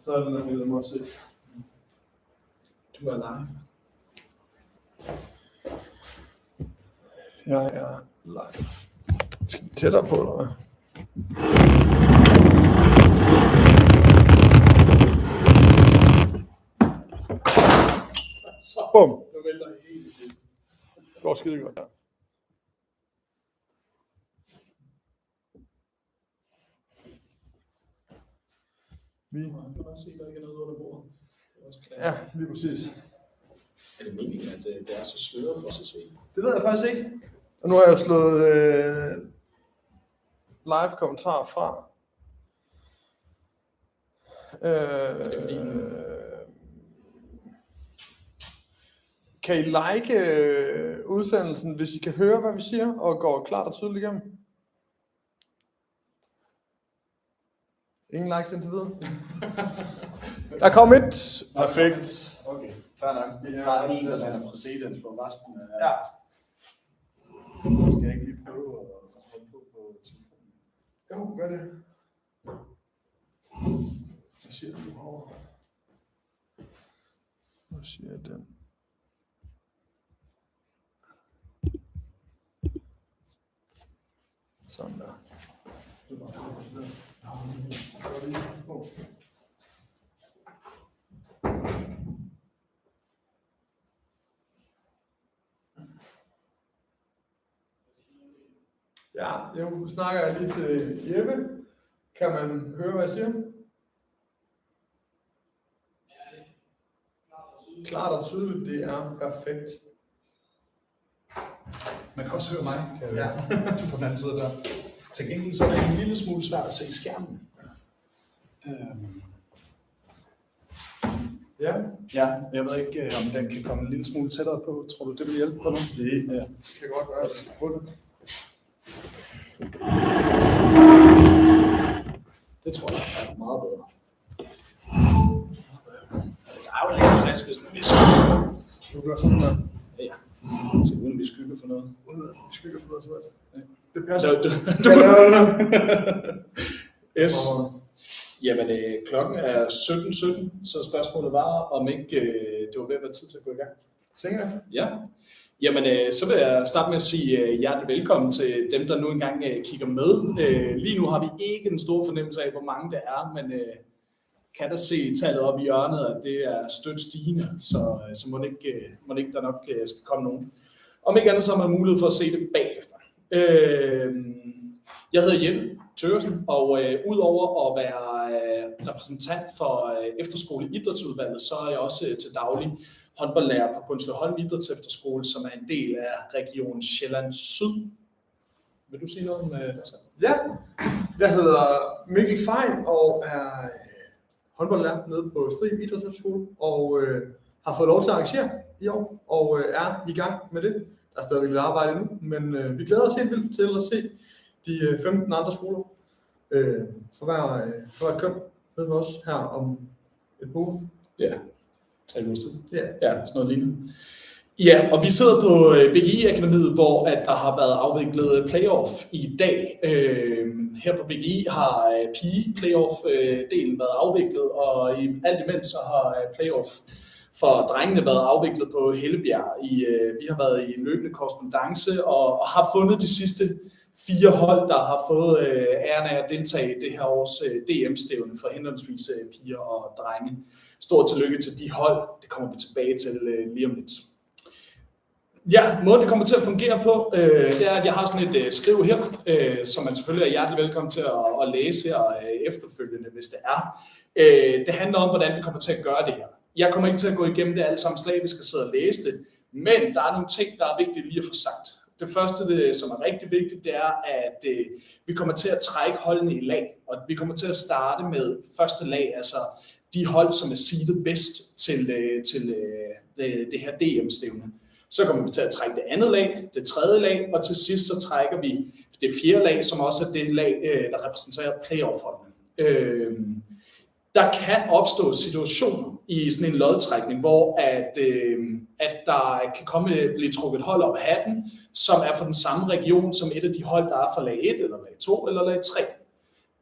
Så er det nok lidt at se. Du er live. Jeg er live. Skal vi tættere på, eller hvad? Så, Bum. nu vælter jeg helt i det. Det går skide godt, ja. Vi... Man kan også se, at der ikke er noget under bordet. Det er også klasse. Ja, lige præcis. Er det meningen, at det er så sløret for sig selv? Det ved jeg faktisk ikke. Og nu har jeg slået live kommentar fra. Er det fordi, kan I like udsendelsen, hvis I kan høre, hvad vi siger, og går klart og tydeligt igennem? Ingen likes indtil videre. Der kom et. Perfekt. Okay, fair nok. Det er bare en, der er præcedens for resten af... Ja. Skal jeg ikke lige prøve at holde på telefonen? Jo, gør det. Hvad siger du herovre? Hvad siger den? Sådan der. Ja, nu snakker jeg lige til Jeppe. Kan man høre, hvad jeg siger? Klart og tydeligt, det er perfekt. Man kan også høre mig, kan jeg Ja. på den anden side der. Til gengæld så er det en lille smule svært at se i skærmen. Ja, Ja, jeg ved ikke, om den kan komme en lille smule tættere på. Tror du, det vil hjælpe på nu? det Ja. kan godt være. Prøv det. Det tror jeg er meget bedre. Der er jo lidt plads, hvis man vil skygge. Du gør sådan der. Ja, så uden vi skygger for noget. Uden at vi skygger for noget som helst. Ja. Det passer. Yes. Jamen, klokken er 17:17, så spørgsmålet var, om ikke det var ved at være tid til at gå i gang. Tænker jeg. Ja. Jamen, så vil jeg starte med at sige hjertelig velkommen til dem, der nu engang kigger med. Lige nu har vi ikke en stor fornemmelse af, hvor mange det er, men kan da se tallet op i hjørnet, at det er stødt stigende, så må ikke der nok skal komme nogen. Om ikke andet, så har man mulighed for at se det bagefter. Jeg hedder Jeppe Thøgersen, og udover at være repræsentant for efterskole idrætsudvalget, så er jeg også til daglig håndboldlærer på Gundsleholm Idræts Efterskole, som er en del af Region Sjælland Syd. Vil du sige noget om det? Ja, jeg hedder Mikkel Fein og er håndboldlærer nede på Strib Idræts Efterskole, og har fået lov til at arrangere i år, og er i gang med det. Der er stadigvæk lidt arbejde nu, men vi glæder os helt vildt til at se de 15 andre skoler for hvert køn nede ved os her om et par uger. Ja, 3 uger tid. Ja. Ja, sådan noget lignende. Ja, og vi sidder på BGI-akademiet, hvor at der har været afviklet playoff i dag. Her på BGI har pige-playoff-delen været afviklet, og i alt imens så har playoff for drengene været afviklet på Hellebjerg. Vi har været i løbende korrespondance og har fundet de sidste 4 hold, der har fået æren af at deltage i det her års DM-stævne for henholdsvis piger og drenge. Stort tillykke til de hold. Det kommer vi tilbage til lige om lidt. Ja, måden det kommer til at fungere på, det er, at jeg har sådan et skriv her, som man selvfølgelig er hjertelig velkommen til at læse her efterfølgende, hvis det er. Det handler om, hvordan vi kommer til at gøre det her. Jeg kommer ikke til at gå igennem det alle sammen slavisk og sidde og læse det, men der er nogle ting, der er vigtige lige at få sagt. Det første, som er rigtig vigtigt, det er, at vi kommer til at trække holdene i lag, og vi kommer til at starte med første lag, altså de hold, som er seedet bedst til det her DM-stævne. Så kommer vi til at trække det andet lag, det tredje lag, og til sidst så trækker vi det fjerde lag, som også er det lag, der repræsenterer playoff-holdene. Der kan opstå situationer i sådan en lodtrækning, hvor at der kan blive trukket hold op af hatten, som er fra den samme region som et af de hold, der er fra lag 1, eller lag 2, eller lag 3.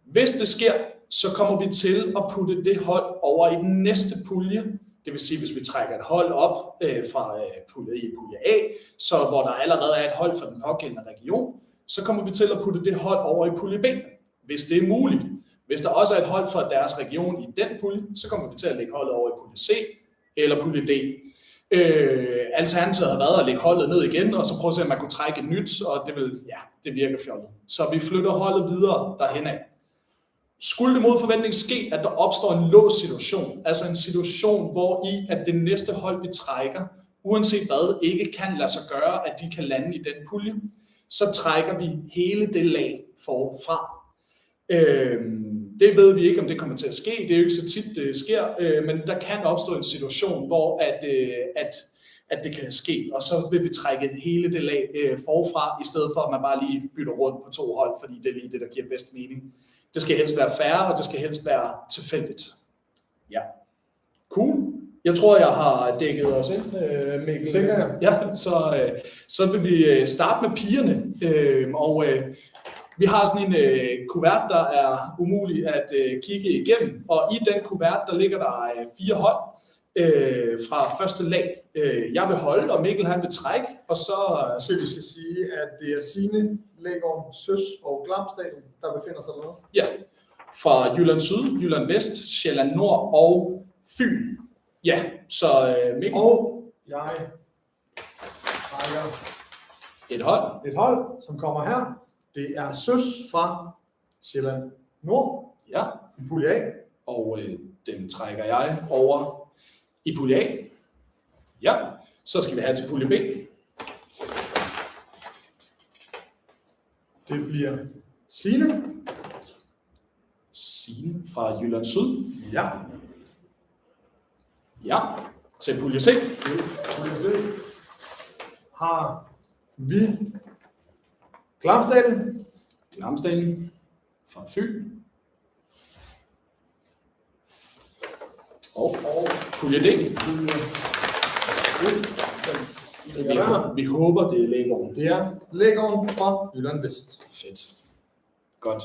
Hvis det sker, så kommer vi til at putte det hold over i den næste pulje. Det vil sige, hvis vi trækker et hold op fra pulje A, så hvor der allerede er et hold fra den pågældende region, så kommer vi til at putte det hold over i pulje B, hvis det er muligt. Hvis der også er et hold fra deres region i den pulje, så kommer vi til at lægge holdet over i pulje C eller pulje D. Alternativet har været at lægge holdet ned igen, og så prøve at se, om man kunne trække et nyt, og det virker fjollet. Så vi flytter holdet videre derhen af. Skulle det mod forventning ske, at der opstår en låst situation, altså en situation, hvor i at det næste hold, vi trækker, uanset hvad, ikke kan lade sig gøre, at de kan lande i den pulje, så trækker vi hele det lag forfra. Det ved vi ikke, om det kommer til at ske. Det er jo ikke så tit, det sker, men der kan opstå en situation, hvor at det kan ske, og så vil vi trække hele det lag forfra, i stedet for at man bare lige bytter rundt på 2 hold, fordi det er lige det, der giver bedst mening. Det skal helst være fair, og det skal helst være tilfældigt. Ja. Cool. Jeg tror, jeg har dækket os ind, Mikkel. Sikkert. Ja, så vil vi starte med pigerne. Vi har sådan en kuvert, der er umulig at kigge igennem, og i den kuvert, der ligger der 4 hold fra første lag. Jeg vil holde, og Mikkel han vil trække, og så... Så vi skal sige, at det er Signe, Lægården, Søs og Glamsdalen, der befinder sig dernede. Ja, fra Jylland Syd, Jylland Vest, Sjælland Nord og Fyn. Ja, så Mikkel... Og jeg trækker et hold, som kommer her. Det er Søs fra Sjælland Nord. Ja. I pulje A. Og den trækker jeg over i pulje A. Ja, så skal vi have til pulje B. Det bliver Signe. Signe fra Jylland Syd. Ja. Ja, til pulje C. Pulje C har vi Glamsdalen. Glamsdalen fra Fyn. Og pulje D. Vi håber, det er Lægården. Det er Lægården fra Jylland Vest. Fedt. Godt.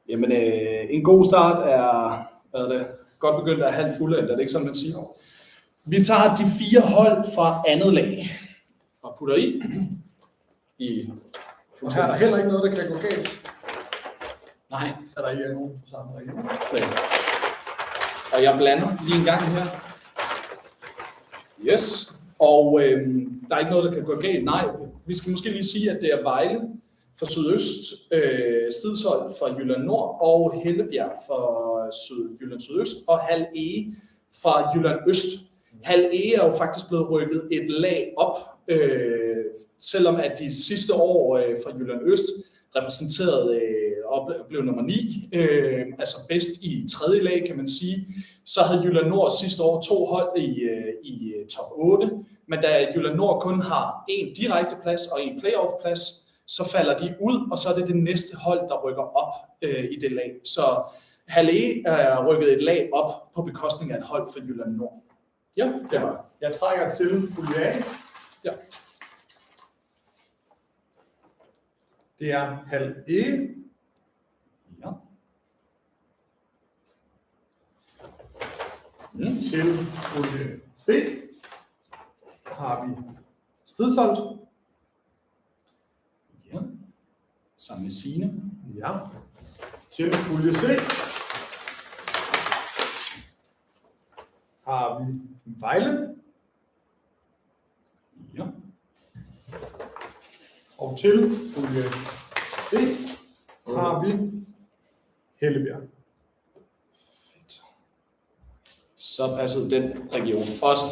Jamen, en god start er godt begyndt at halvt fuldendt, er det ikke sådan, man siger? Vi tager de 4 hold fra andet lag og putter i Og her er der heller ikke noget, der kan gå galt. Nej. Er der ikke nogen på samme region? Og jeg blander lige en gang her. Yes. Og der er ikke noget, der kan gå galt. Nej, vi skal måske lige sige, at det er Vejle fra Sydøst, Stidsholt fra Jylland Nord og Hellebjerg fra Jylland Sydøst og Hal Ege fra Jylland Øst. Hal Ege er jo faktisk blevet rykket et lag op, selvom at de sidste år fra Jylland Øst repræsenterede og blev nummer 9, altså bedst i 3. lag, kan man sige. Så havde Jylland Nord sidste år 2 hold i top 8, men da Jylland Nord kun har en direkte plads og en playoff-plads, så falder de ud, og så er det det næste hold, der rykker op i det lag. Så Halle er rykket et lag op på bekostning af et hold for Jylland Nord. Ja, det var. Jeg trækker til pulje A. Ja. Det er Hal Ege. Ja. Til pulje B har vi Stidsholt. Ja. Sammen med Signe. Ja. Til pulje C har vi Vejle. Ja. Og til pulje D har vi Hellebjerg. Fedt. Så passede den region også.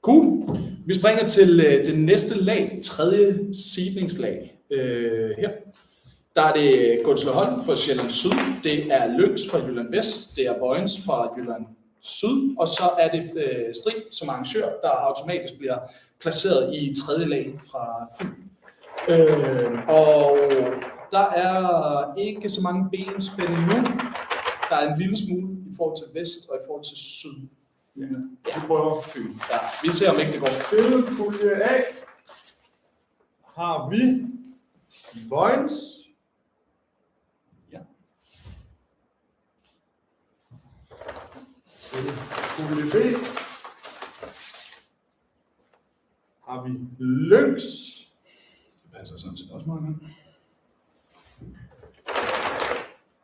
Cool. Vi springer til det næste lag, 3. seedningslag. Her. Der er det Gunsløholm fra Sjælland Syd, det er Lyng's fra Jylland Vest, det er Vojens fra Jylland Syd, og så er det Strig som arrangør, der automatisk bliver placeret i 3. lag fra Fyn. Og der er ikke så mange benspænd nu. Der er en lille smule i forhold til vest og i forhold til syd. Ja, vi prøver Fyn. Ja, vi ser om ikke det går. Til pulje A har vi Vojens. Ja. Til pulje B har vi Lynx. Det passer sådan set også meget godt.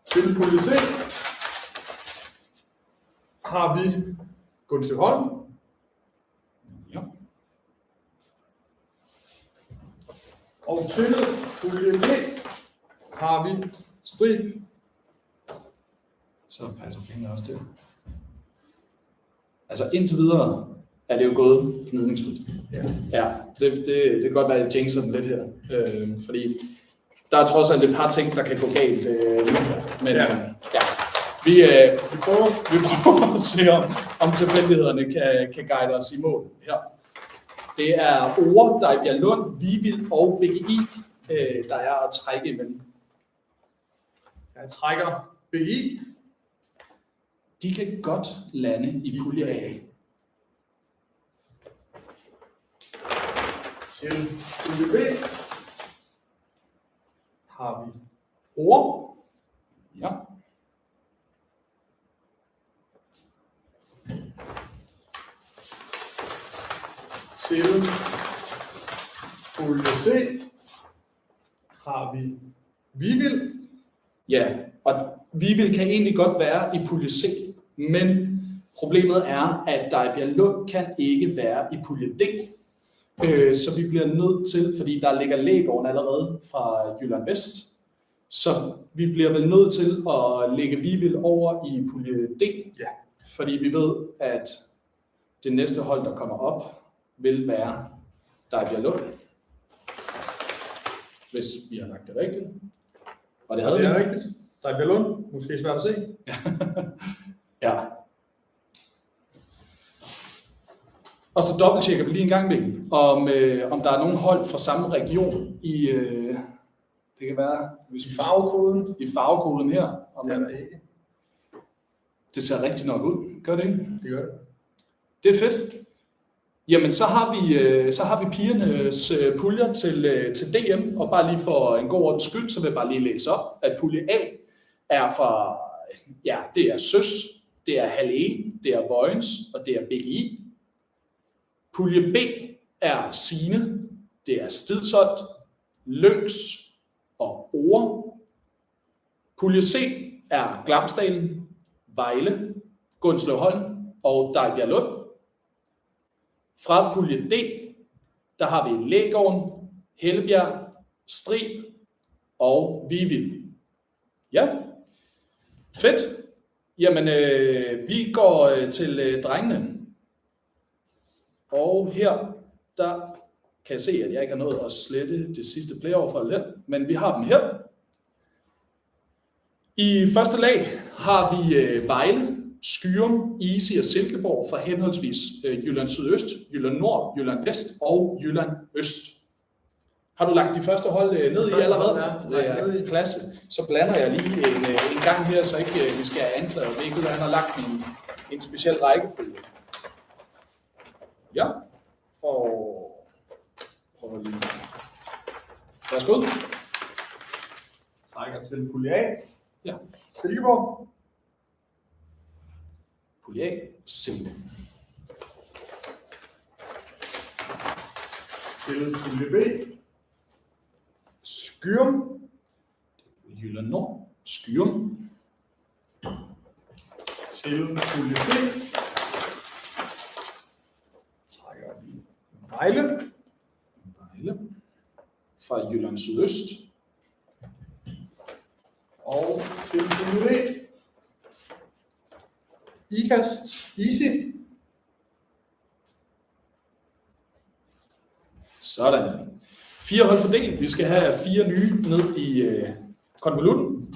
Til pulje C har vi Gundsøholm. Ja. Og til pulje D har vi Strib. Så passer pengene også til. Altså indtil videre er det jo gået gnidningsfrit. Ja, det kan godt være, at jeg jinxer den lidt her. Fordi der er trods alt et par ting, der kan gå galt. Men vi prøver at se, om tilfældighederne kan guide os i mål her. Det er Ore, Dejbjerglund, Vivild og BGI, der er at trække imellem. Jeg trækker BGI. De kan godt lande i pulje A. Til pulje B har vi Ore. Ja. Til pulje C har vi Vivild. Ja, og Vivild kan egentlig godt være i pulje C, men problemet er, at Dejbjerglund kan ikke være i pulje D. Så vi bliver nødt til, fordi der ligger Lægården allerede fra Jylland Vest, så vi bliver vel nødt til at lægge Vivild over i pulje D, fordi vi ved, at det næste hold, der kommer op, vil være Dejbjerglund, hvis vi har lagt det rigtigt. Og det havde Det er vi. rigtigt. Dejbjerglund, måske svært at se. Ja. Og så dobbelttjekker vi lige en gang med, om der er nogen hold fra samme region i, det kan være, hvis vi Farvekoden. i farvekoden her. Om Det er der ikke. det ser rigtig nok ud. Gør det ikke? Det gør det. Det er fedt. Jamen, så har vi pigernes puljer til DM, og bare lige for en god ordens skyld, så vil jeg bare lige læse op, at pulje A er fra, det er Søs, det er Halle, det er Vojens, og det er BGI. Pulje B er Signe, det er Stidsholt, Lynx og Ore. Pulje C er Glamsdalen, Vejle, Gunsløholm og Dejbjerglund. Fra pulje D, der har vi Lægården, Hellebjerg, Strib og Vivild. Ja, fedt. Jamen, vi går til drengene. Og her, der kan jeg se, at jeg ikke har nået at slette det sidste playoff her, men vi har dem her. I første lag har vi Vejle, Skyrum, Isi og Silkeborg fra henholdsvis Jylland Sydøst, Jylland Nord, Jylland Vest og Jylland Øst. Har du lagt de første hold ned i allerede? Det er klasse. Så blander jeg lige en gang her, så ikke vi skal anklage Mikkel, han har lagt en speciel rækkefølge. Ja, og prøv lige. Værsgo. Trækker til pulje A. Ja. Silkeborg. Pulje A, Silkeborg. Til pulje B. Skyrum. Jylland Nord, Skyrum. Til pulje C. Trækker vi Vejle. Vejle. Fra Jylland Sydøst. Og til pulje D. Ikast, Isi. Sådan. 4 hold fordelt. Vi skal have 4 nye ned i konvolutten.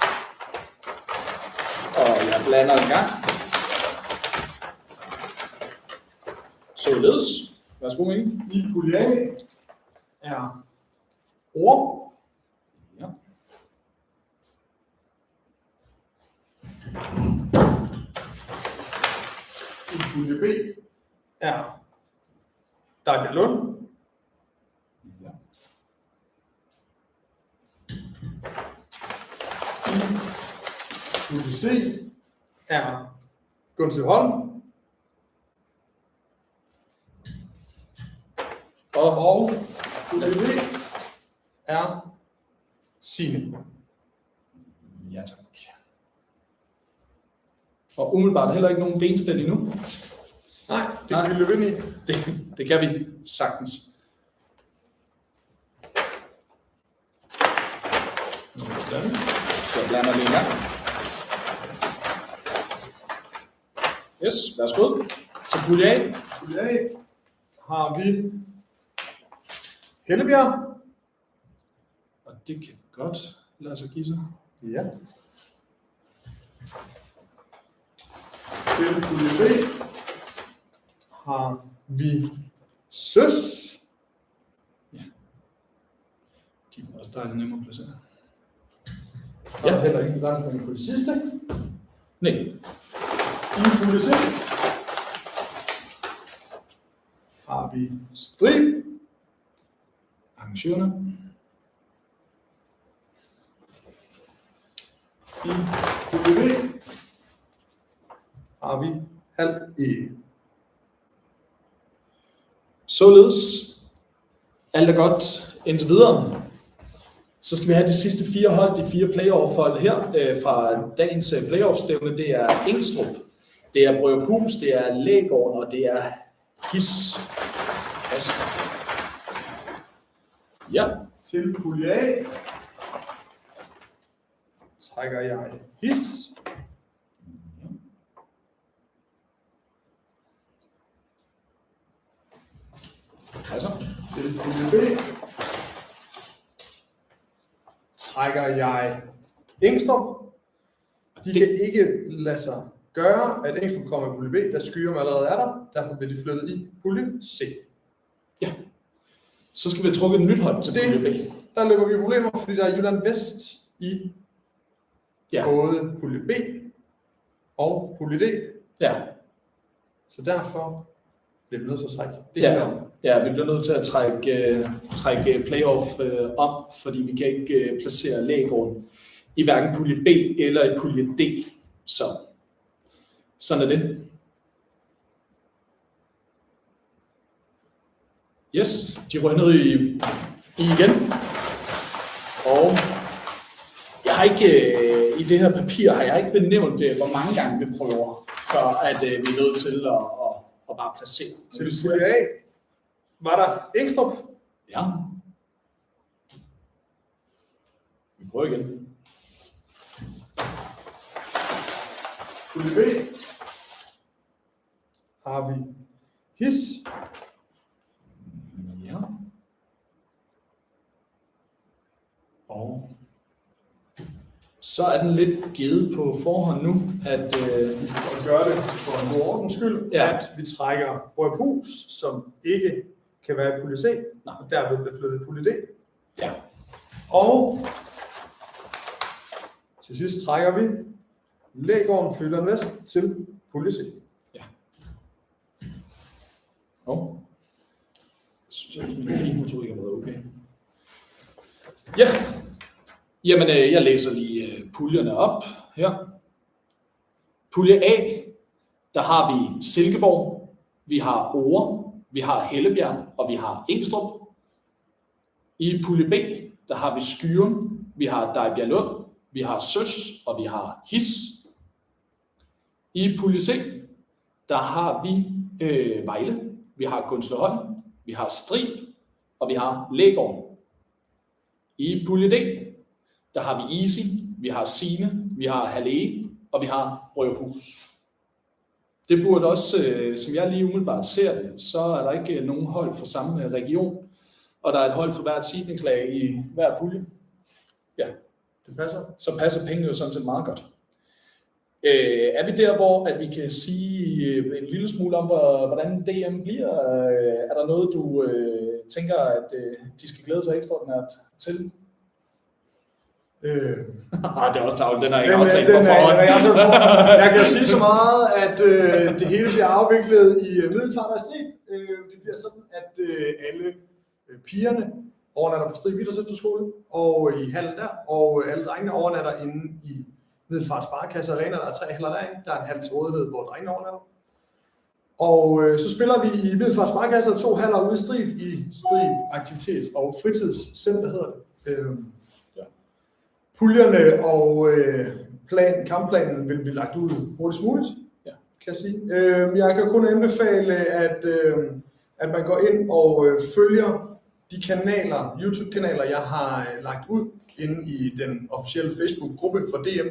Og jeg blander en gang. Således. Værsgo, Mikkel. I pulje A er Ore. Ja. I pulje B er Dejbjerglund. Ja. I pulje C er Gundsøholm. Og pulje B er Signe. Ja, tak. Og umiddelbart heller ikke nogen benspænd endnu. Nej, det kan vi løbe ind i. Det kan vi sagtens. Jeg blander lige en gang. Yes, værsgo. Til pulje A. Pulje A har vi Hellebjerg. Og det kan godt lade sig give sig. Ja. Til pulje B har vi Søs. Ja. De er også dejligt nemmere at placere. Der er heller ikke begrænsning på det sidste. Nej. I pulje C har vi Strib. Arrangørerne. I pulje B har vi halv E. Således, alt er godt indtil videre. Så skal vi have de sidste 4 hold, de 4 playoff-hold her fra dagens playoff-stævne. Det er Engstrup, det er Brøruphus, det er Lægården og det er His. Ja, Til pulje A trækker jeg His. altså. Til pulje B trækker jeg Engstrup. De kan ikke lade sig gøre, at Engstrup kommer i pulje B, da Skyrum allerede er der. Derfor bliver de flyttet i pulje C. Ja. Så skal vi have trukket et nyt hold til pulje B. Der løber vi i problemer, fordi der er Jylland Vest i både pulje B og pulje D. Ja. Så derfor bliver vi nødt til at trække det Ja. her om. Ja, vi bliver nødt til at trække playoff om, fordi vi kan ikke placere Lægården i hverken pulje B eller i pulje D. Så sådan er det. Yes, de rører ned i igen. Og jeg har ikke, i det her papir har jeg ikke benævnt, hvor mange gange vi prøver, for at vi er nødt til at bare placere. Til pulje A var der Engstrup. Ja. Vi prøver igen. Pulje B har vi His. Ja. Og så er den lidt givet på forhånd nu, at Og gør det for en god ordens skyld, Ja. at vi trækker Brøruphus, som ikke kan være i pulje C, og derved bliver flyttet i pulje D. ja. Og til sidst trækker vi Lægården fra Jylland Vest til pulje C. Ja. Og jeg synes, at min finmotorik har været okay. Ja. Jamen, jeg læser lige puljerne op her. Pulje A, der har vi Silkeborg, vi har Ore, vi har Hellebjerg og vi har Engstrup. I pulje B, der har vi Skyrum, vi har Dejbjerglund, vi har Søs og vi har His. I pulje C, der har vi Vejle, vi har Gundsleholm, vi har Strib og vi har Lægården. I pulje D, der har vi Easy, vi har Signe, vi har Halle og vi har Brøruphus. Det burde også, som jeg lige umiddelbart ser det, så er der ikke nogen hold fra samme region, og der er et hold for hvert seedningslag i hver pulje. Ja, Det passer. så passer pengene jo sådan set meget godt. Er vi der, hvor at vi kan sige en lille smule om, hvordan DM bliver? Er der noget, du tænker, at de skal glæde sig ekstraordinært til? Det er også tavlen, den er ikke aftalt på forhånd. Jeg kan sige så meget, at det hele bliver afviklet i Middelfart og Strib. Det bliver sådan, at alle pigerne overnatter på Strib Idræts Efterskole og i hallen der, og alle drengene overnatter inde i Middelfart Sparekasse Arena. Der er 3 haller derinde. Der er en halv til rådighed, hvor drengene overnatter. Og så spiller vi i Middelfart Sparekasse 2 halver ude i Strib, i Strib Aktivitets- og Fritidscenter hedder det. Puljerne og kampplanen vil blive lagt ud hurtigst muligt, kan jeg sige. Jeg kan kun anbefale, at man går ind og følger de kanaler, YouTube-kanaler, jeg har lagt ud inde i den officielle Facebook-gruppe for DM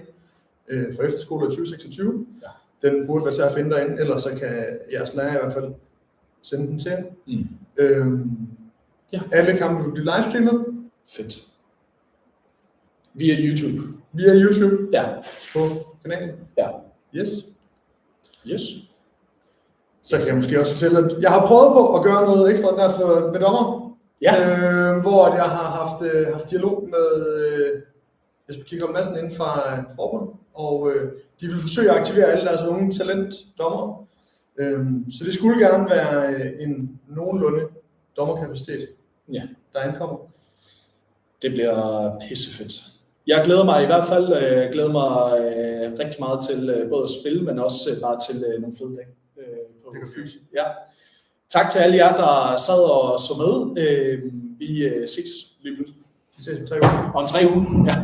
for efterskoler 2026. Ja. Den burde være til at finde derinde, ellers så kan jeres lærer i hvert fald sende den til jer. Alle kampe vil blive livestreamet. Fedt. Via YouTube. Via YouTube? Ja. På kanalen? Ja. Yes. Yes. Så kan jeg måske også fortælle, at jeg har prøvet på at gøre noget ekstra der med dommer. Ja. Hvor jeg har haft dialog med Jesper Kikholm Madsen inden fra forbundet, og de vil forsøge at aktivere alle deres unge talentdommer. Så det skulle gerne være en nogenlunde dommerkapacitet, der ankommer. Det bliver pissefedt. Jeg glæder mig i hvert fald rigtig meget til både at spille, men også bare til nogle fede dage. Det kan fysisk. Ja. Tak til alle jer, der sad og så med. Vi ses lige pludselig. Vi ses om 3 uger. Om 3 uger, ja.